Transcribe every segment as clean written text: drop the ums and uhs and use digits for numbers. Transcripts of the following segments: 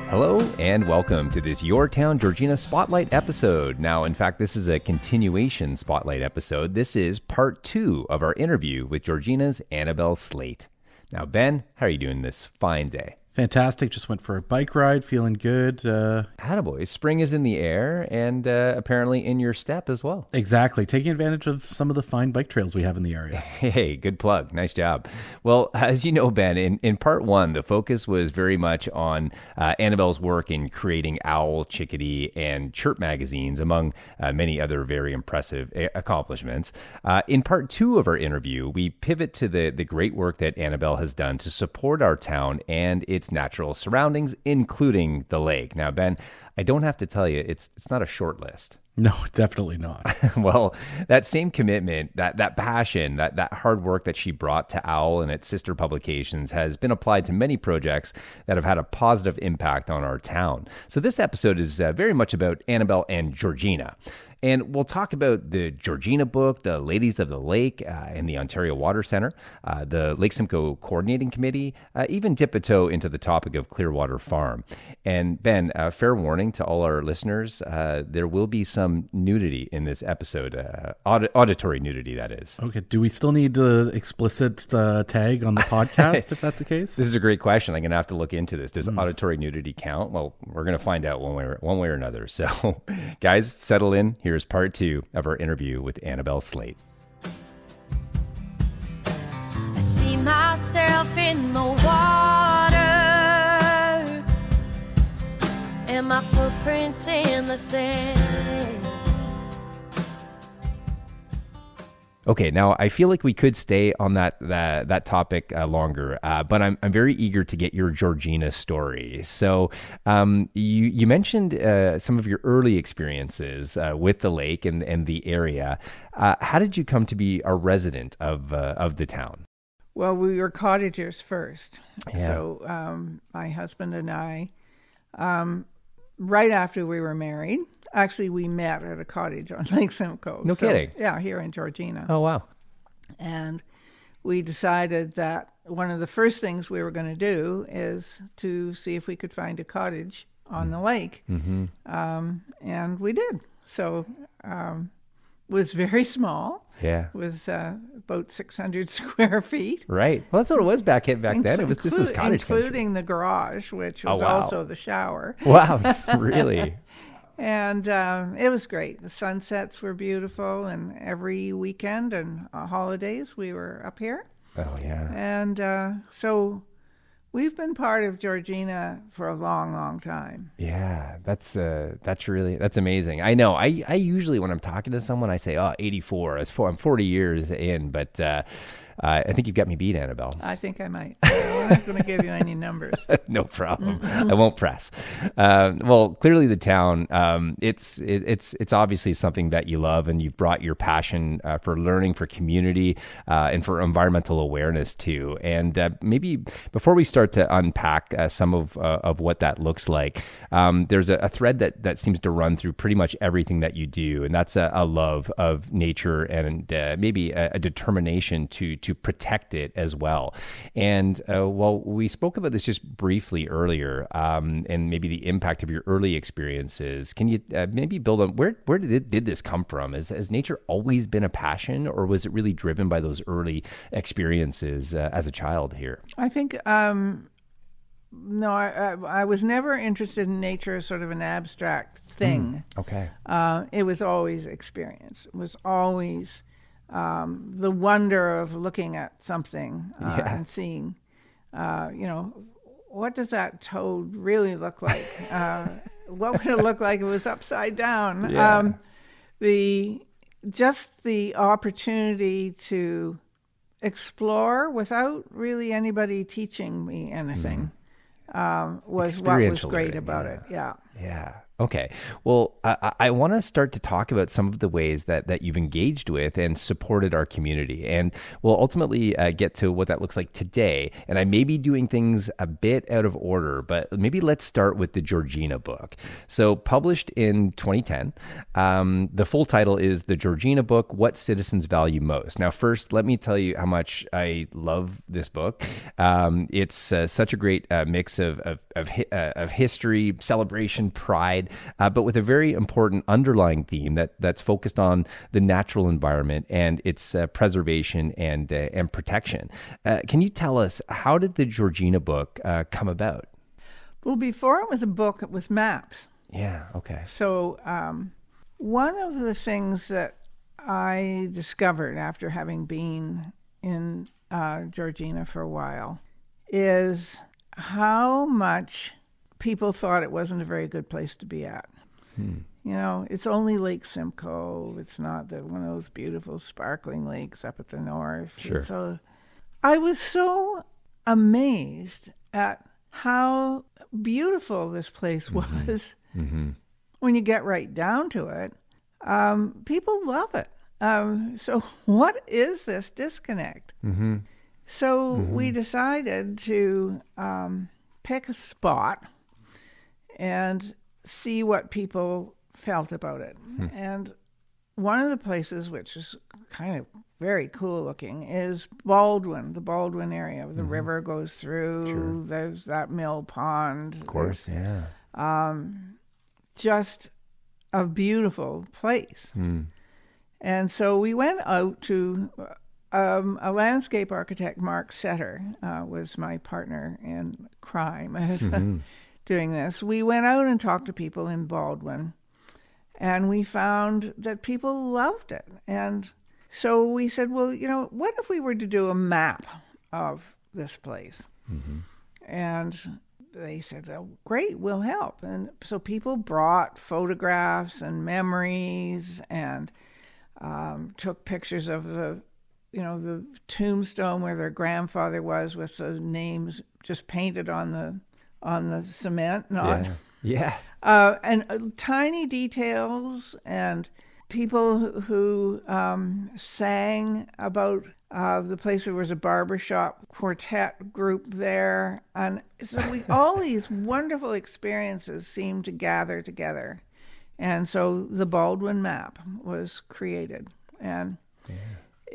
Hello and welcome to this YourTown, Georgina Spotlight episode. Now, in fact, this is a continuation Spotlight episode. This is part 2 of our interview with Georgina's Annabel Slaight. Now, Ben, how are you doing this fine day? Fantastic. Just went for a bike ride, feeling good. Attaboy. Spring is in the air and apparently in your step as well. Exactly. Taking advantage of some of the fine bike trails we have in the area. Hey, good plug. Nice job. Well, as you know, Ben, in part 1, the focus was very much on Annabel's work in creating Owl, Chickadee, and Chirp magazines, among many other very impressive accomplishments. In part 2 of our interview, we pivot to the great work that Annabel has done to support our town and its natural surroundings, including the lake. Now, Ben, I don't have to tell you, it's not a short list. No, definitely not. Well, that same commitment, that passion, that hard work that she brought to OWL and its sister publications has been applied to many projects that have had a positive impact on our town. So this episode is very much about Annabel and Georgina. And we'll talk about the Georgina book, the Ladies of the Lake, and the Ontario Water Centre, the Lake Simcoe Coordinating Committee, even dip a toe into the topic of Clearwater Farm. And Ben, fair warning to all our listeners, there will be some nudity in this episode, auditory nudity, that is. Okay. Do we still need the explicit tag on the podcast if that's the case? This is a great question. I'm going to have to look into this. Does auditory nudity count? Well, we're going to find out one way or another. So, guys, settle in. Here's part 2 of our interview with Annabel Slaight. I see myself in the water and my footprints in the sand. Okay, now I feel like we could stay on that topic longer, but I'm very eager to get your Georgina story. So you mentioned some of your early experiences with the lake and the area. How did you come to be a resident of the town? Well, we were cottagers first. Yeah. So my husband and I, right after we were married, actually, we met at a cottage on Lake Simcoe. No kidding. Yeah, here in Georgina. Oh, wow. And we decided that one of the first things we were going to do is to see if we could find a cottage on the lake. Mm-hmm. And we did. So it was very small. Yeah. It was about 600 square feet. Right. Well, that's what it was back then. This was cottage including the garage, which was also the shower. Wow. Really? And it was great. The sunsets were beautiful, and every weekend and holidays we were up here. Oh, yeah. And so we've been part of Georgina for a long, long time. Yeah, that's amazing. I know. I usually, when I'm talking to someone, I say, 84. I'm 40 years in, but I think you've got me beat, Annabel. I think I might. I'm not going to give you any numbers. No problem. I won't press. Well, clearly the town, it's obviously something that you love, and you've brought your passion for learning, for community, and for environmental awareness too. And maybe before we start to unpack some of what that looks like, there's a thread that seems to run through pretty much everything that you do, and that's a love of nature and maybe a determination to protect it as well. And well, we spoke about this just briefly earlier, and maybe the impact of your early experiences. Can you maybe build on where did this come from? Has nature always been a passion, or was it really driven by those early experiences as a child here? I think no, I was never interested in nature as sort of an abstract thing. Okay. It was always experience. It was always the wonder of looking at something and seeing, what does that toad really look like? What would it look like if it was upside down? Yeah. The opportunity to explore without really anybody teaching me anything was what was great about it. Yeah. Yeah. Okay. Well, I want to start to talk about some of the ways that you've engaged with and supported our community. And we'll ultimately get to what that looks like today. And I may be doing things a bit out of order, but maybe let's start with the Georgina book. So published in 2010, the full title is The Georgina Book, What Citizens Value Most. Now, first, let me tell you how much I love this book. It's such a great mix of history, celebration, pride, but with a very important underlying theme that's focused on the natural environment and its preservation and protection. Can you tell us, how did the Georgina book come about? Well, before it was a book, it was maps. Yeah, okay. So one of the things that I discovered after having been in Georgina for a while is how much people thought it wasn't a very good place to be at. You know, it's only Lake Simcoe. It's not one of those beautiful sparkling lakes up at the north. Sure. So I was so amazed at how beautiful this place was. Mm-hmm. When you get right down to it. People love it. So what is this disconnect? Mm-hmm. So we decided to pick a spot and see what people felt about it. And one of the places, which is kind of very cool looking, is Baldwin, the Baldwin area. The river goes through. Sure. There's that mill pond. Of course, yeah. Just a beautiful place. And so we went out to a landscape architect, Mark Setter, was my partner in crime doing this. We went out and talked to people in Baldwin, and we found that people loved it. And so we said, well, you know, what if we were to do a map of this place? And they said, oh, great, we'll help. And so people brought photographs and memories and took pictures of the tombstone where their grandfather was, with the names just painted on the cement. And tiny details, and people who sang about the place. There was a barbershop quartet group there. And so all these wonderful experiences seemed to gather together. And so the Baldwin map was created. And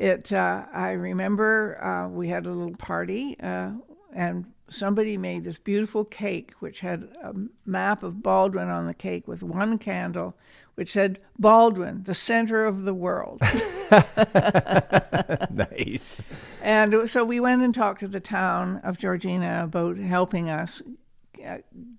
I remember we had a little party, and somebody made this beautiful cake which had a map of Baldwin on the cake with one candle, which said, Baldwin, the center of the world. Nice. And so we went and talked to the town of Georgina about helping us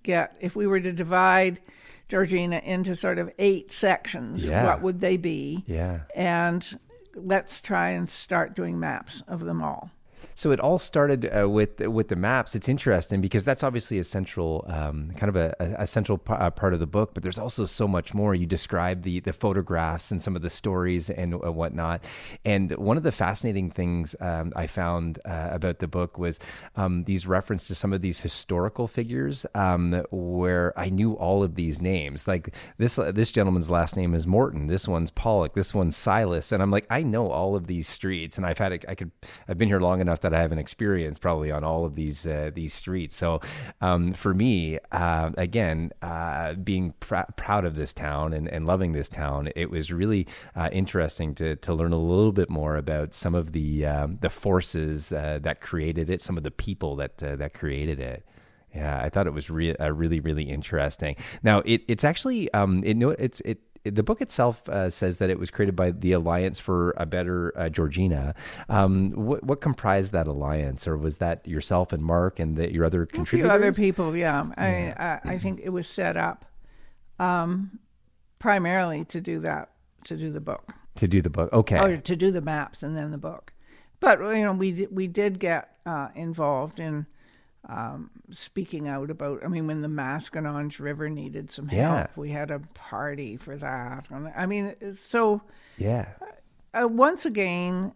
get, if we were to divide Georgina into sort of 8 sections, what would they be? Yeah. And let's try and start doing maps of them all. So it all started with the maps. It's interesting because that's obviously a central, kind of a central part of the book, but there's also so much more. You describe the photographs and some of the stories and whatnot. And one of the fascinating things I found about the book was these references to some of these historical figures where I knew all of these names. Like this gentleman's last name is Morton. This one's Pollock. This one's Silas. And I'm like, I know all of these streets, and I've been here long enough that I have an experience probably on all of these streets. So for me, again, being proud of this town and loving this town, it was really interesting to learn a little bit more about some of the forces that created it, some of the people that created it. Yeah, I thought it was really, really interesting. Now, it's actually the book itself says that it was created by the Alliance for a Better Georgina. What comprised that alliance, or was that yourself and Mark and your other contributors? A few other people, yeah. I think it was set up primarily to do that, to do the book. To do the book, okay. Or to do the maps and then the book. But we did get involved in speaking out about, when the Maskinonge River needed some help, we had a party for that. I mean, so once again,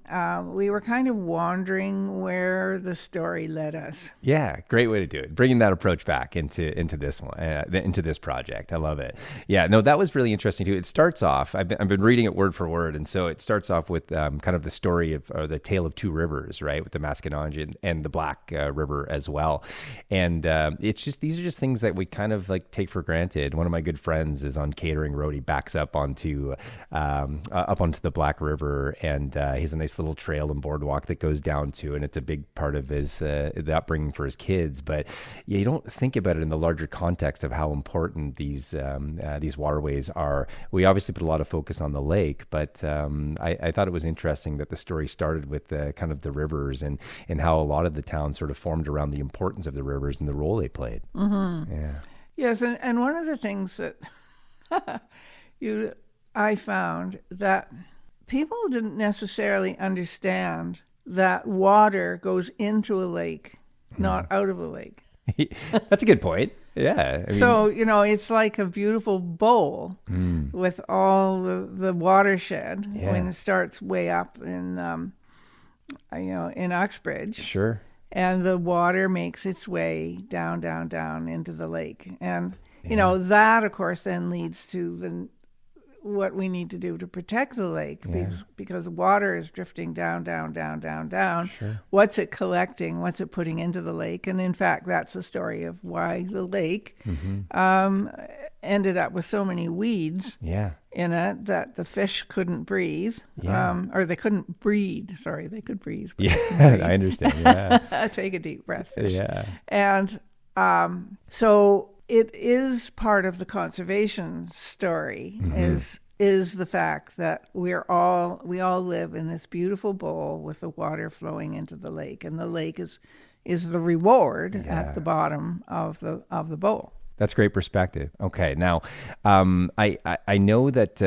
we were kind of wandering where the story led us. Yeah, great way to do it. Bringing that approach back into this one, into this project. I love it. Yeah, no, that was really interesting too. It starts off. I've been reading it word for word, and so it starts off with kind of the story of, or the tale of two rivers, right, with the Mascononge and the Black River as well. And it's just, these are just things that we kind of like take for granted. One of my good friends is on catering road. He backs up onto the Black River, and he has a nice little trail and boardwalk that goes down to, and it's a big part of his the upbringing for his kids. But yeah, you don't think about it in the larger context of how important these waterways are. We obviously put a lot of focus on the lake, but I thought it was interesting that the story started with the kind of the rivers and how a lot of the town sort of formed around the importance of the rivers and the role they played. Mm-hmm. Yeah. Yes, and one of the things that I found that people didn't necessarily understand that water goes into a lake, not out of a lake. That's a good point. Yeah. I mean, so, it's like a beautiful bowl with all the watershed when it starts way up in Uxbridge. Sure. And the water makes its way down, down, down into the lake. And, that, of course, then leads to what we need to do to protect the lake, because water is drifting down, down, down, down, down. Sure. What's it collecting? What's it putting into the lake? And in fact, that's the story of why the lake ended up with so many weeds in it that the fish couldn't breathe, or they couldn't breed. Sorry, they could breathe. Yeah, I understand. Yeah. Take a deep breath, fish. Yeah. And so it is part of the conservation story, is the fact that we all live in this beautiful bowl with the water flowing into the lake, and the lake is the reward at the bottom of the bowl. That's great perspective. Okay, now I know that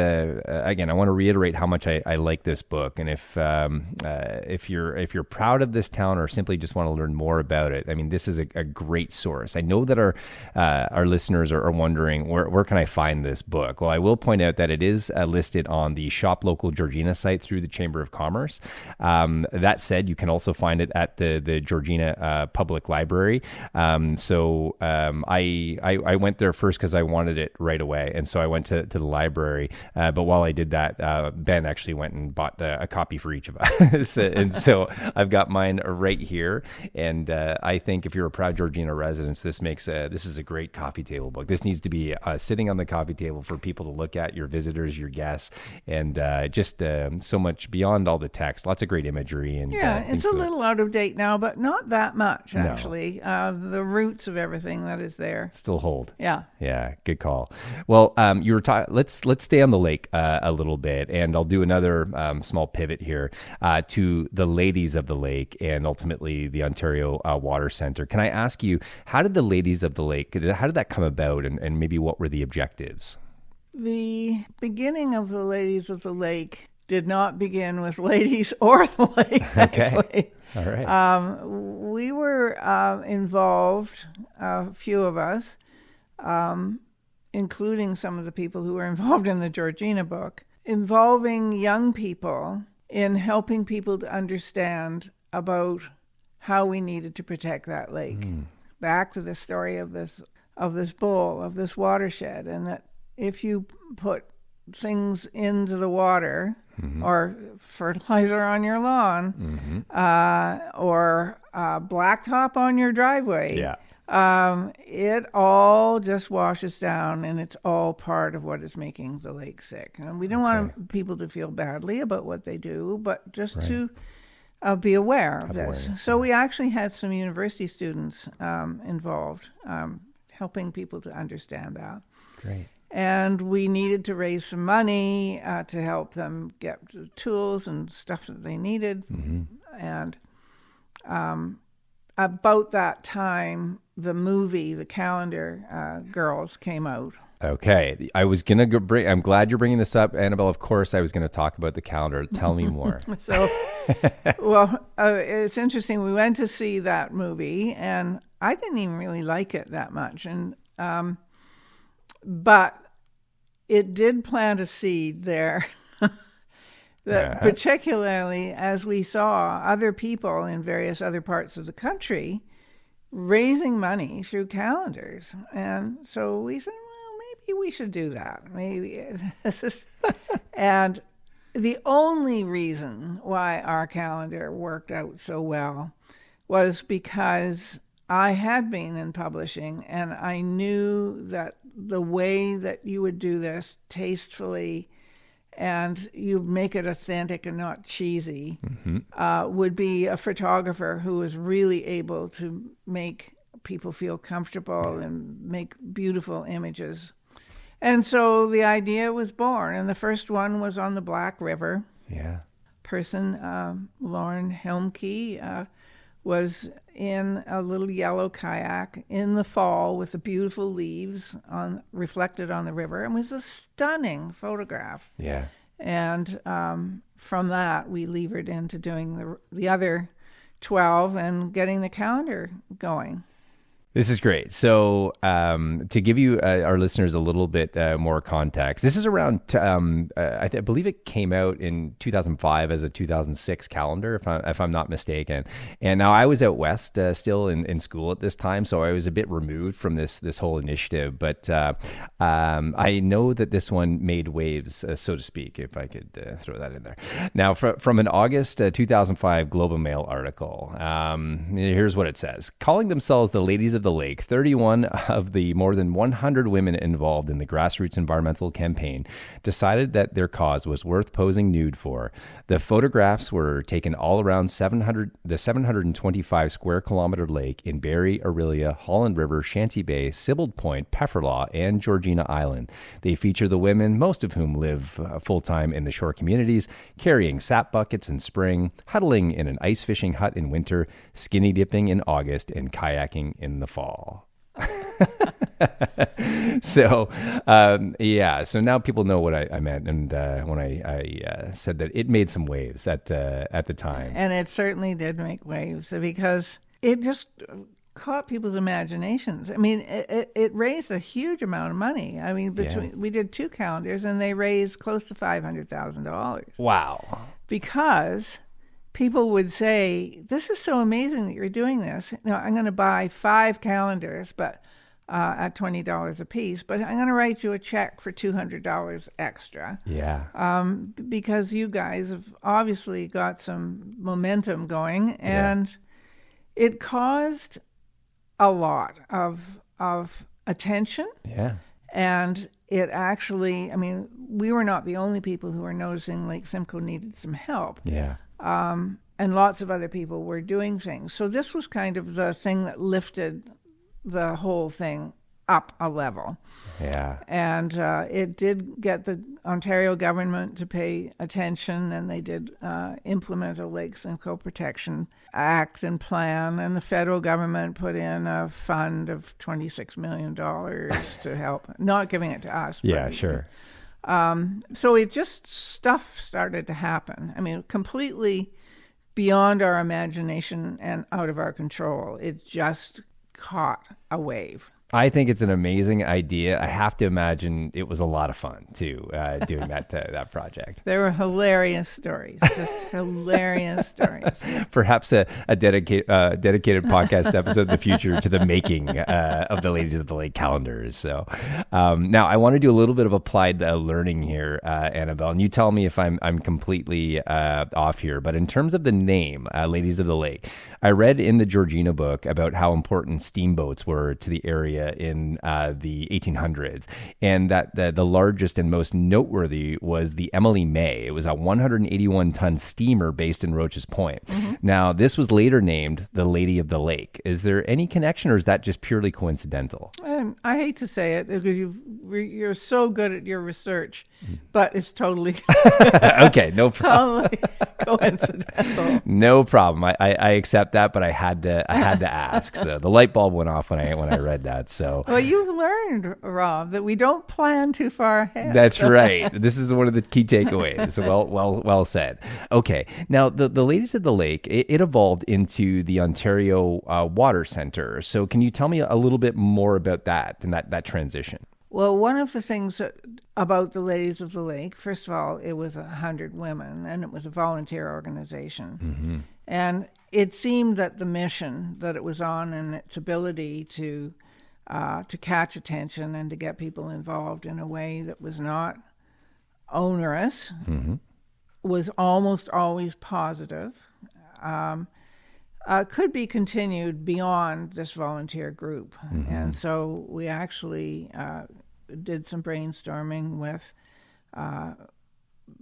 again, I want to reiterate how much I like this book, and if you're proud of this town or simply just want to learn more about it, I mean, this is a great source. I know that our listeners are wondering where can I find this book. Well, I will point out that it is listed on the Shop Local Georgina site through the Chamber of Commerce. That said, you can also find it at the Georgina Public Library. So I went there first because I wanted it right away, and so I went to the library. But while I did that, Ben actually went and bought a copy for each of us, and so I've got mine right here. And I think if you're a proud Georgina resident, this is a great coffee table book. This needs to be sitting on the coffee table for people to look at, your visitors, your guests, and just so much beyond all the text. Lots of great imagery and it's a little out of date now, but not that much actually. The roots of everything that is there still hold. Yeah, good call. Well, you were let's stay on the lake a little bit, and I'll do another small pivot here to the Ladies of the Lake and ultimately the Ontario Water Centre. Can I ask you, how did the Ladies of the Lake, how did that come about, and maybe what were the objectives? The beginning of the Ladies of the Lake did not begin with ladies or the lake, actually. Okay. All right. We were involved, a few of us, including some of the people who were involved in the Georgina book, involving young people in helping people to understand about how we needed to protect that lake. Back to the story of this bowl, of this watershed, and that if you put things into the water or fertilizer on your lawn or blacktop on your driveway, it all just washes down, and it's all part of what is making the lake sick. And we don't want people to feel badly about what they do, but just to be aware of this. So we actually had some university students involved, helping people to understand that. Great. And we needed to raise some money to help them get the tools and stuff that they needed. And about that time, the movie, The Calendar Girls, came out. Okay. I was going to I'm glad you're bringing this up, Annabel. Of course, I was going to talk about The Calendar. Tell me more. So, well, it's interesting. We went to see that movie, and I didn't even really like it that much. And but it did plant a seed there Particularly as we saw other people in various other parts of the country raising money through calendars. And so we said, well, maybe we should do that. Maybe. And the only reason why our calendar worked out so well was because I had been in publishing, and I knew that the way that you would do this tastefully and you make it authentic and not cheesy would be a photographer who was really able to make people feel comfortable and make beautiful images. And so the idea was born, and the first one was on the Black River. Yeah. Lauren Helmke, was in a little yellow kayak in the fall with the beautiful leaves reflected on the river. And it was a stunning photograph. Yeah. And from that, we levered into doing the other 12 and getting the calendar going. This is great. So to give you, our listeners, a little bit more context, this is around, I believe it came out in 2005 as a 2006 calendar, if I'm not mistaken. And now I was out west still in school at this time, so I was a bit removed from this whole initiative. But I know that this one made waves, so to speak, if I could throw that in there. Now, from an August 2005 Globe and Mail article, here's what it says. Calling themselves the Ladies of the Lake, 31 of the more than 100 women involved in the grassroots environmental campaign decided that their cause was worth posing nude for. The photographs were taken all around the 725 square kilometer lake in Barrie, Orillia, Holland River, Shanty Bay, Sibbald Point, Pefferlaw, and Georgina Island. They feature the women, most of whom live full-time in the shore communities, carrying sap buckets in spring, huddling in an ice fishing hut in winter, skinny dipping in August, and kayaking in the fall. So now people know what I meant, and when I said that it made some waves at the time. And it certainly did make waves, because it just caught people's imaginations. I mean, it raised a huge amount of money. I mean, we did 2 calendars, and they raised close to $500,000. Wow. Because people would say, this is so amazing that you're doing this. I'm going to buy 5 calendars, but at $20 a piece, but I'm going to write you a check for $200 extra. Yeah. Because you guys have obviously got some momentum going, and it caused a lot of attention. Yeah. And it actually, I mean, we were not the only people who were noticing Lake Simcoe needed some help. Yeah. And lots of other people were doing things. So this was kind of the thing that lifted the whole thing up a level. Yeah. And it did get the Ontario government to pay attention, and they did implement a Lake Simcoe Protection Act and plan, and the federal government put in a fund of $26 million to help, not giving it to us. Yeah, sure. So it just, stuff started to happen. I mean, completely beyond our imagination and out of our control. It just caught a wave. I think it's an amazing idea. I have to imagine it was a lot of fun too, doing that project. There were hilarious stories, just hilarious stories. Perhaps a dedicated podcast episode in the future to the making of the Ladies of the Lake calendars. So now I want to do a little bit of applied learning here, Annabel, and you tell me if I'm completely off here. But in terms of the name, Ladies of the Lake, I read in the Georgina book about how important steamboats were to the area in the 1800s, and that the largest and most noteworthy was the Emily May. It was a 181-ton steamer based in Roches Point. Mm-hmm. Now, this was later named the Lady of the Lake. Is there any connection, or is that just purely coincidental? I hate to say it, because you're so good at your research, but it's totally okay. No problem. Totally coincidental. No problem. I accept that, but I had to ask. So the light bulb went off when I read that. So well, you've learned, Rob, that we don't plan too far ahead. That's right. This is one of the key takeaways. Well said. Okay. Now the Ladies of the Lake, it evolved into the Ontario Water Centre. So can you tell me a little bit more about that and that transition? Well, one of the things about the Ladies of the Lake, first of all, it was 100 women, and it was a volunteer organization. And it seemed that the mission that it was on and its ability to catch attention and to get people involved in a way that was not onerous was almost always positive. Could be continued beyond this volunteer group. And so we actually did some brainstorming with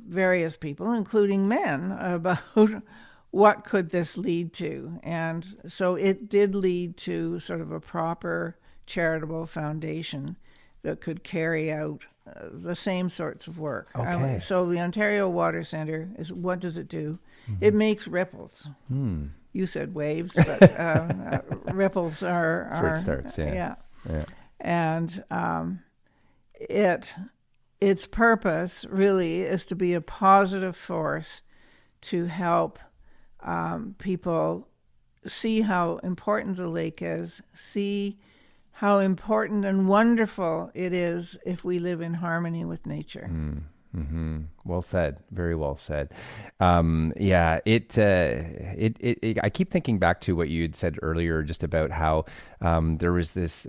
various people, including men, about what could this lead to. And so it did lead to sort of a proper charitable foundation that could carry out the same sorts of work. Okay. So the Ontario Water Centre is, what does it do? It makes ripples. You said waves, but ripples are... That's where it starts, yeah. And its purpose really is to be a positive force to help people see how important the lake is, see how important and wonderful it is if we live in harmony with nature. Well said. Very well said. I keep thinking back to what you had said earlier, just about how there was this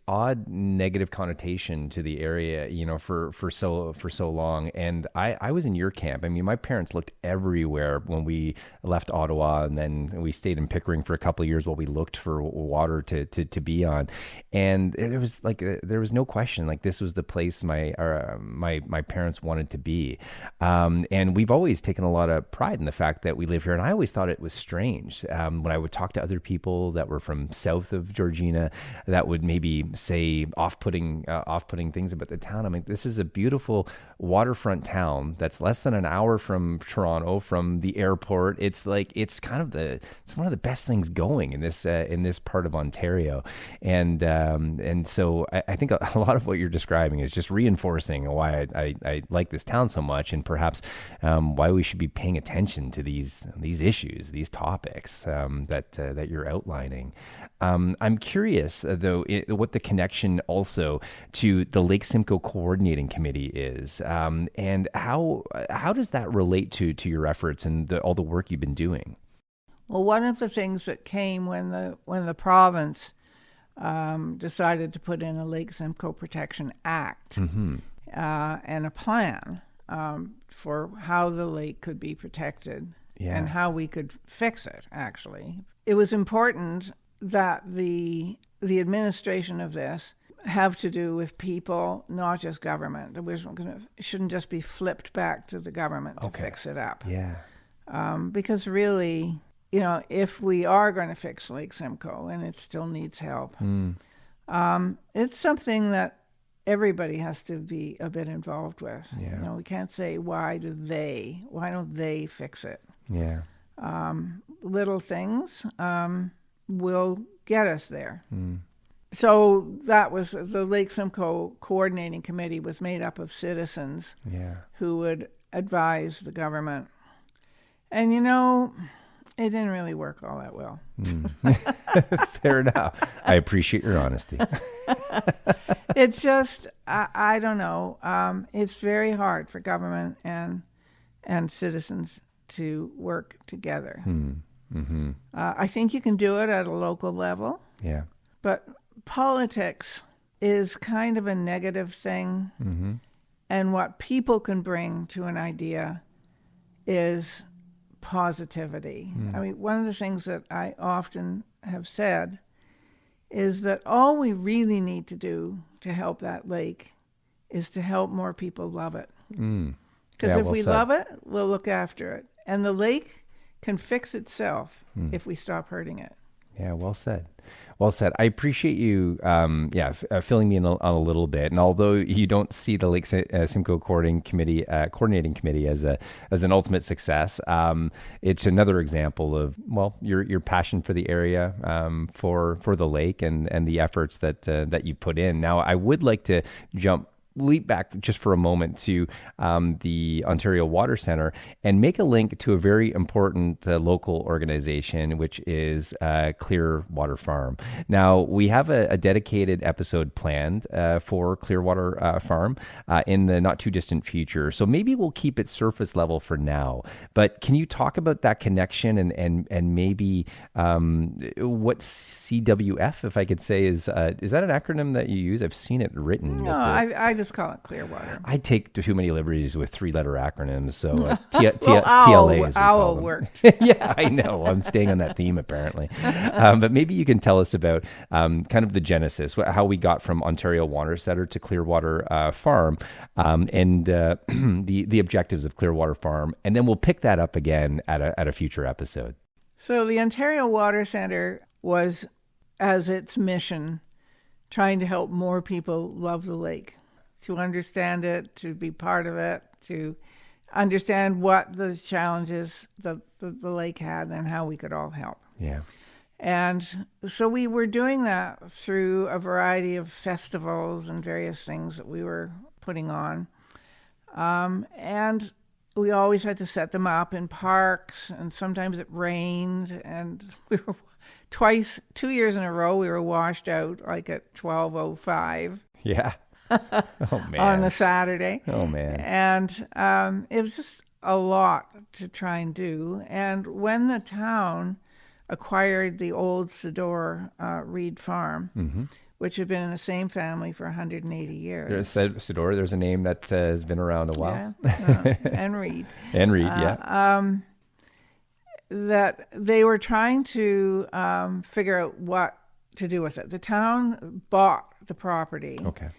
odd negative connotation to the area, for so long. And I was in your camp. I mean, my parents looked everywhere when we left Ottawa, and then we stayed in Pickering for a couple of years while we looked for water to be on. And it was like there was no question, like this was the place my parents wanted to be. And we've always taken a lot of pride in the fact that we live here. And I always thought it was strange when I would talk to other people that were from south of Georgina that would maybe say off-putting things about the town. I mean, this is a beautiful waterfront town that's less than an hour from Toronto, from the airport. It's like it's one of the best things going in this part of Ontario. And so I think a lot of what you're describing is just reinforcing why I like this town so much, and perhaps why we should be paying attention to these issues, these topics that you're outlining. I'm curious, though, what the connection also to the Lake Simcoe Coordinating Committee is, and how does that relate to your efforts and all the work you've been doing? Well, one of the things that came when the province decided to put in a Lake Simcoe Protection Act and a plan for how the lake could be protected and how we could fix it, actually. It was important that the administration of this have to do with people, not just government. It shouldn't just be flipped back to the government to fix it up. Yeah. Because really, if we are going to fix Lake Simcoe, and it still needs help, it's something that everybody has to be a bit involved with. Yeah. We can't say, why don't they fix it? Yeah. Little things will get us there. So that was the Lake Simcoe Coordinating Committee was made up of citizens who would advise the government. And it didn't really work all that well. Fair enough. I appreciate your honesty. It's just, I don't know. It's very hard for government and citizens to work together. I think you can do it at a local level. Yeah. But politics is kind of a negative thing. And what people can bring to an idea is positivity. I mean, one of the things that I often have said is that all we really need to do to help that lake is to help more people love it. Because if we love it, we'll look after it. And the lake can fix itself if we stop hurting it. Yeah, well said. Well said. I appreciate you, filling me in on a little bit. And although you don't see the Lake Simcoe Coordinating Committee as an ultimate success, it's another example of your passion for the area, for the lake, and the efforts that you put in. Now, I would like to jump leap back just for a moment to the Ontario Water Centre and make a link to a very important local organization, which is Clearwater Farm. Now, we have a dedicated episode planned for Clearwater Farm in the not too distant future. So maybe we'll keep it surface level for now. But can you talk about that connection and maybe what CWF, if I could say, is that an acronym that you use? I've seen it written. No, I just call it Clearwater. I take too many liberties with 3-letter acronyms, so TLA as we call owl them. worked. Yeah, I know. I'm staying on that theme apparently. But maybe you can tell us about kind of the genesis, how we got from Ontario Water Centre to Clearwater Farm, and the objectives of Clearwater Farm, and then we'll pick that up again at a future episode. So the Ontario Water Centre was, as its mission, trying to help more people love the lake, to understand it, to be part of it, to understand what the challenges the lake had and how we could all help. Yeah. And so we were doing that through a variety of festivals and various things that we were putting on. And we always had to set them up in parks, and sometimes it rained, and we were 2 years in a row, we were washed out like at 12:05. Yeah. Oh, man. On a Saturday. Oh, man. And it was just a lot to try and do. And when the town acquired the old Sador Reed Farm, which had been in the same family for 180 years. Sador, there's a name that has been around a while. Yeah, and Reed. And Reed, yeah. That they were trying to figure out what to do with it. The town bought the property. Okay.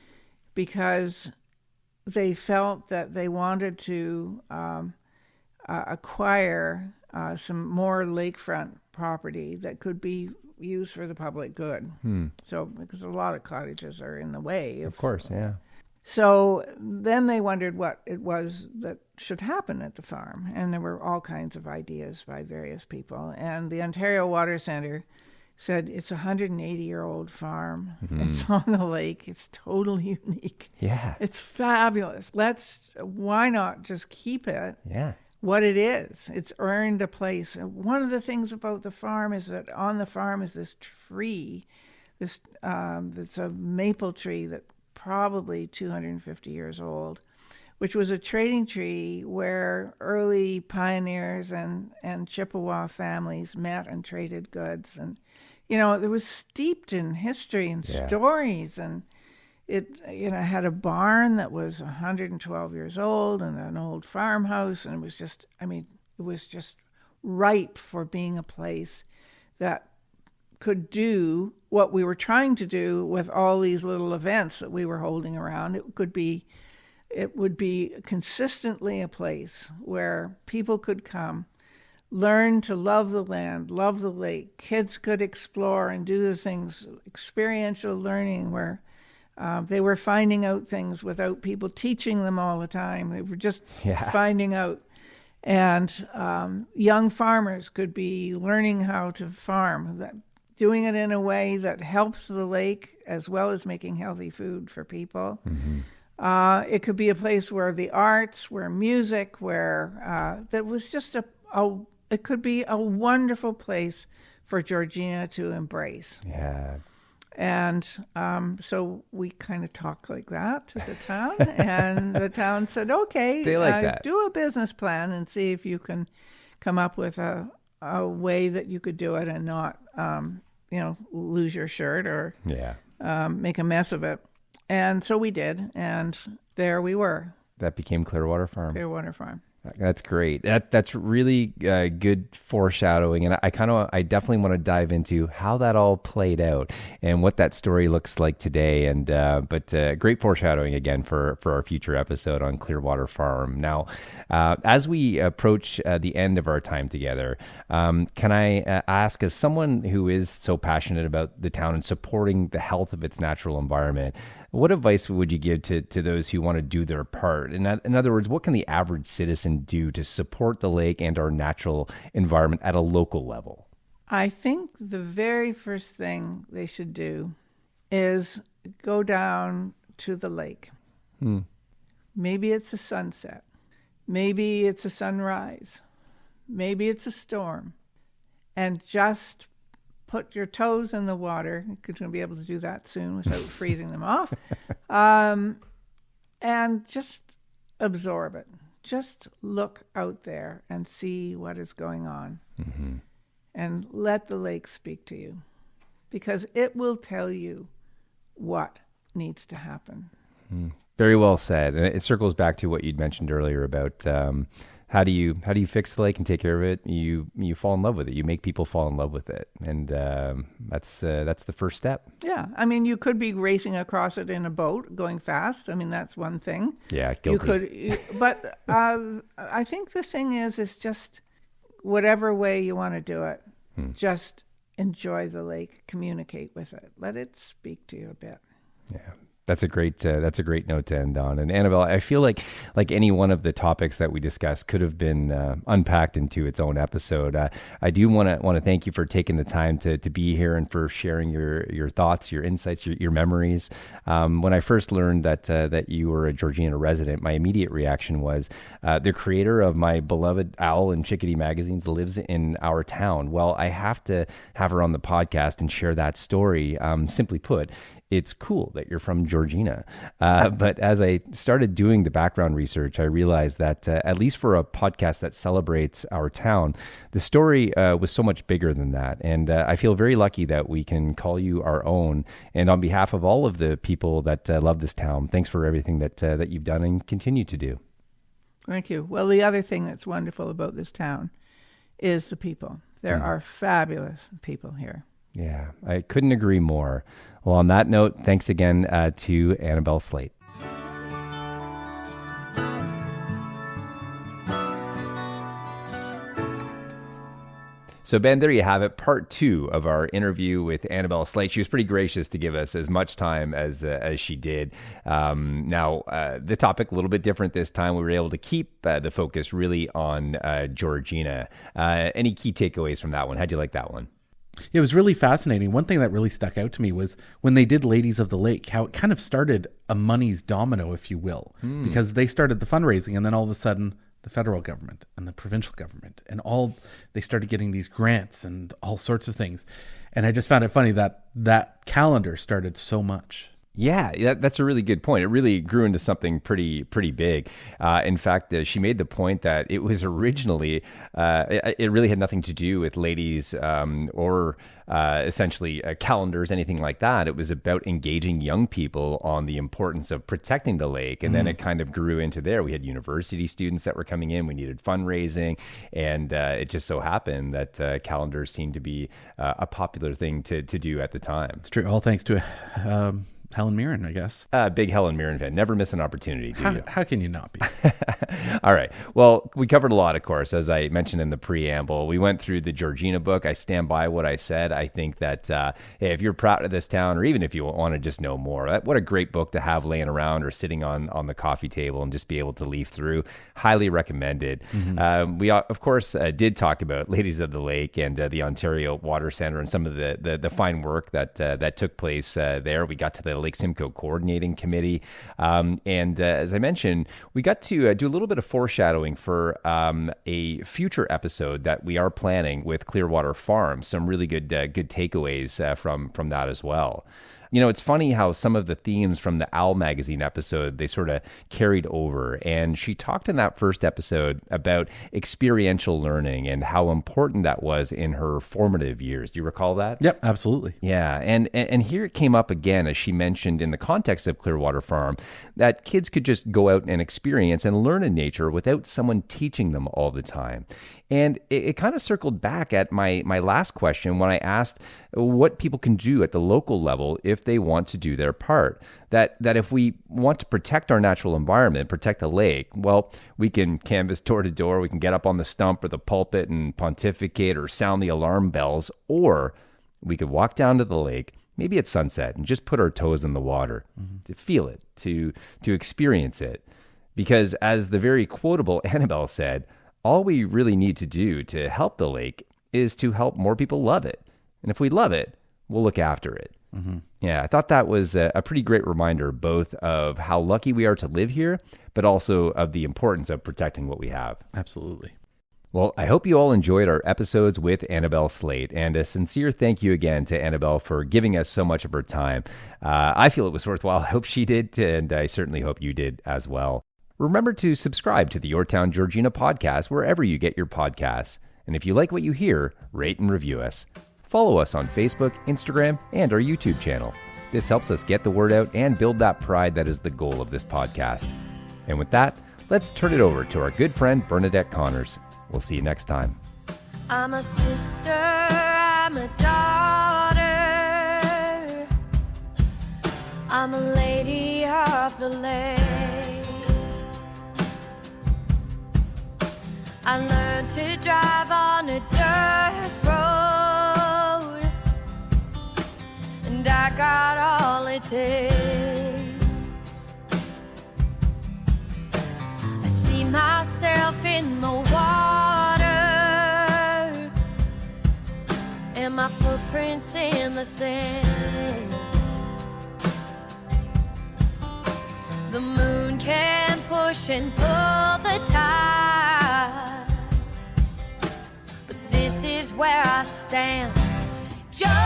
Because they felt that they wanted to acquire some more lakefront property that could be used for the public good. So, because a lot of cottages are in the way. Of course, yeah. So then they wondered what it was that should happen at the farm. And there were all kinds of ideas by various people. And the Ontario Water Centre said, it's a 180-year-old farm. It's on the lake. It's totally unique. Yeah. It's fabulous. Why not just keep it what it is? It's earned a place. And one of the things about the farm is that on the farm is this tree, it's a maple tree that probably 250 years old, which was a trading tree where early pioneers and Chippewa families met and traded goods. And, it was steeped in history and stories. And it, had a barn that was 112 years old and an old farmhouse. And it was just ripe for being a place that could do what we were trying to do with all these little events that we were holding around. It would be consistently a place where people could come, learn to love the land, love the lake. Kids could explore and do the things, experiential learning where they were finding out things without people teaching them all the time. They were just finding out. And young farmers could be learning how to farm, doing it in a way that helps the lake as well as making healthy food for people. It could be a place where the arts, where music, where that was just it could be a wonderful place for Georgina to embrace. Yeah. And so we kind of talked like that to the town, and the town said, okay, they like that. Do a business plan and see if you can come up with a way that you could do it and not, lose your shirt or make a mess of it. And so we did, and there we were. That became Clearwater Farm. Clearwater Farm. That's great. That's really good foreshadowing, and I definitely want to dive into how that all played out and what that story looks like today. And but great foreshadowing again for our future episode on Clearwater Farm. Now, as we approach the end of our time together, can I ask, as someone who is so passionate about the town and supporting the health of its natural environment, what advice would you give to those who want to do their part? In other words, what can the average citizen do to support the lake and our natural environment at a local level? I think the very first thing they should do is go down to the lake Maybe it's a sunset. Maybe it's a sunrise. Maybe it's a storm. And just put your toes in the water. You're going to be able to do that soon without freezing them off. And just absorb it. Just look out there and see what is going on. And let the lake speak to you, because it will tell you what needs to happen. Very well said. And it circles back to what you'd mentioned earlier about how do you fix the lake and take care of it? You fall in love with it. You make people fall in love with it, and that's the first step. Yeah, I mean, you could be racing across it in a boat, going fast. I mean, that's one thing. Yeah, guilty. You could, but I think the thing is just whatever way you want to do it, just enjoy the lake, communicate with it, let it speak to you a bit. Yeah. That's a great note to end on. And Annabel, I feel like any one of the topics that we discussed could have been unpacked into its own episode. I do want to thank you for taking the time to be here and for sharing your thoughts, your insights, your memories. When I first learned that you were a Georgina resident, my immediate reaction was the creator of my beloved Owl and Chickadee magazines lives in our town. Well, I have to have her on the podcast and share that story. Simply put, it's cool that you're from Georgina. But as I started doing the background research, I realized that at least for a podcast that celebrates our town, the story was so much bigger than that. And I feel very lucky that we can call you our own. And on behalf of all of the people that love this town, thanks for everything that you've done and continue to do. Thank you. Well, the other thing that's wonderful about this town is the people. There are fabulous people here. Yeah, I couldn't agree more. Well, on that note, thanks again to Annabel Slaight. So, Ben, there you have it, part 2 of our interview with Annabel Slaight. She was pretty gracious to give us as much time as she did. Now, the topic a little bit different this time. We were able to keep the focus really on Georgina. Any key takeaways from that one? How'd you like that one? It was really fascinating. One thing that really stuck out to me was when they did Ladies of the Lake, how it kind of started a money's domino, if you will, because they started the fundraising, and then all of a sudden the federal government and the provincial government and they started getting these grants and all sorts of things. And I just found it funny that calendar started so much. Yeah, that's a really good point. It really grew into something pretty big. In fact, she made the point that it was originally, it really had nothing to do with ladies or essentially calendars, anything like that. It was about engaging young people on the importance of protecting the lake. And then it kind of grew into there. We had university students that were coming in. We needed fundraising. And it just so happened that calendars seemed to be a popular thing to do at the time. It's true. All thanks to Helen Mirren, I guess. Big Helen Mirren fan. Never miss an opportunity, do you? How can you not be? All right. Well, we covered a lot, of course, as I mentioned in the preamble. We went through the Georgina book. I stand by what I said. I think that hey, if you're proud of this town, or even if you want to just know more, what a great book to have laying around or sitting on the coffee table and just be able to leaf through. Highly recommended. We, of course, did talk about Ladies of the Lake and the Ontario Water Centre and some of the fine work that took place there. We got to the Lake Simcoe Coordinating Committee. And as I mentioned, we got to do a little bit of foreshadowing for a future episode that we are planning with Clearwater Farm. Some really good takeaways from that as well. You know, it's funny how some of the themes from the Owl magazine episode, they sort of carried over. And she talked in that first episode about experiential learning and how important that was in her formative years. Do you recall that? Yep, absolutely. Yeah. And here it came up again, as she mentioned in the context of Clearwater Farm, that kids could just go out and experience and learn in nature without someone teaching them all the time. And it kind of circled back at my last question when I asked what people can do at the local level if they want to do their part. That if we want to protect our natural environment, protect the lake, well, we can canvass door to door, we can get up on the stump or the pulpit and pontificate or sound the alarm bells, or we could walk down to the lake, maybe at sunset, and just put our toes in the water to feel it, to experience it. Because as the very quotable Annabel said, all we really need to do to help the lake is to help more people love it. And if we love it, we'll look after it. Yeah, I thought that was a pretty great reminder, both of how lucky we are to live here, but also of the importance of protecting what we have. Absolutely. Well, I hope you all enjoyed our episodes with Annabel Slaight, and a sincere thank you again to Annabel for giving us so much of her time. I feel it was worthwhile. I hope she did, and I certainly hope you did as well. Remember to subscribe to the YourTown Georgina podcast wherever you get your podcasts. And if you like what you hear, rate and review us. Follow us on Facebook, Instagram, and our YouTube channel. This helps us get the word out and build that pride that is the goal of this podcast. And with that, let's turn it over to our good friend Bernadette Connors. We'll see you next time. I'm a sister, I'm a daughter, I'm a lady of the lake. I learned to drive on a dirt road, and I got all it takes. I see myself in the water, and my footprints in the sand. The moon can push and pull the tide, but this is where I stand. Georgina,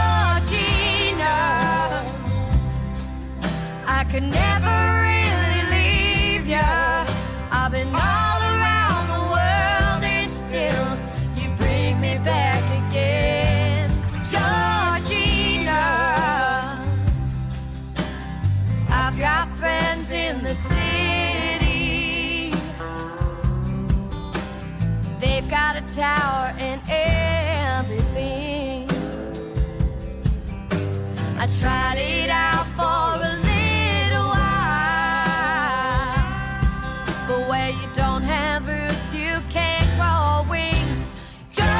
I could never really leave ya. I've been all around the world and still you bring me back again. Georgina, I've got friends in the city. They've got a tower and everything. I tried it out for a little while, but where you don't have roots, you can't grow wings. Georgina,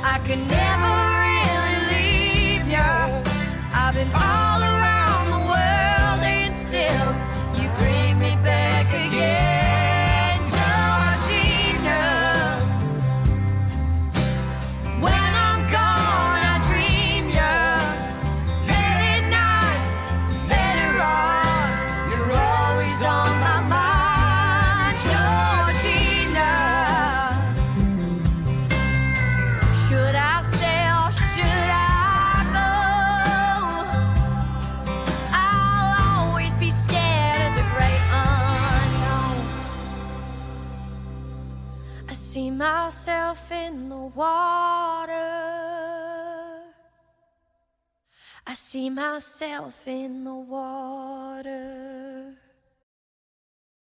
I could never really leave ya. I've been all around the world and still you bring me back again. Georgina, when I'm gone I dream ya. Late at night, later on, you're always on my mind. Georgina, should I stay or should I go? I'll always be scared of the great unknown. I see myself in the water, I see myself in the water.